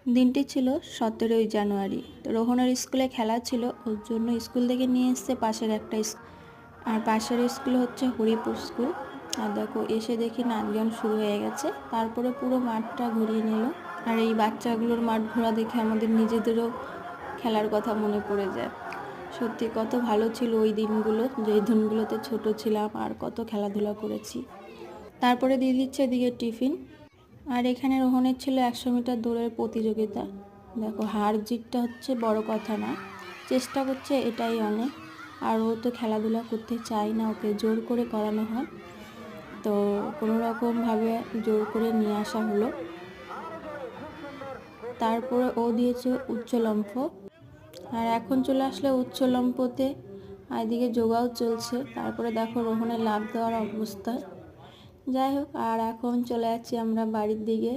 দিনটি ছিল 17ই জানুয়ারি। তো রোহনের স্কুলে খেলা ছিল, ওর জন্য স্কুল থেকে নিয়ে এসছে পাশের একটা আর পাশের স্কুল হচ্ছে হরিপুর স্কুল। আর দেখো এসে দেখি নাচ গান শুরু হয়ে গেছে, তারপরে পুরো মাঠটা ঘুরিয়ে নিল। আর এই বাচ্চাগুলোর মাঠ ঘোরা দেখে আমাদের নিজেদেরও খেলার কথা মনে পড়ে যায়। সত্যি কত ভালো ছিল ওই দিনগুলো, যেই দিনগুলোতে ছোট ছিলাম আর কত খেলাধুলা করেছি। তারপরে দিয়ে দিচ্ছে এদিকে টিফিন। আর এখানে রোহনের ছিল 100 মিটার দৌড়ের প্রতিযোগিতা। দেখো হার জিতটা হচ্ছে বড় কথা না, চেষ্টা করছে এটাই অনেক। আর ও তো খেলাধুলা করতে চায় না, ওকে জোর করে করানো হয়। তো কোনো রকমভাবে জোর করে নিয়ে আসা হলো। তারপরে ও দিয়েছে উচ্চলম্ফ। আর এখন চলে আসলে উচ্চলম্ফতে, আর এদিকে যোগাও চলছে। তারপরে দেখো রোহনের লাফ দেওয়ার অবস্থা। যাই হোক, আর এখন চলে যাচ্ছি আমরা বাড়ির দিকে।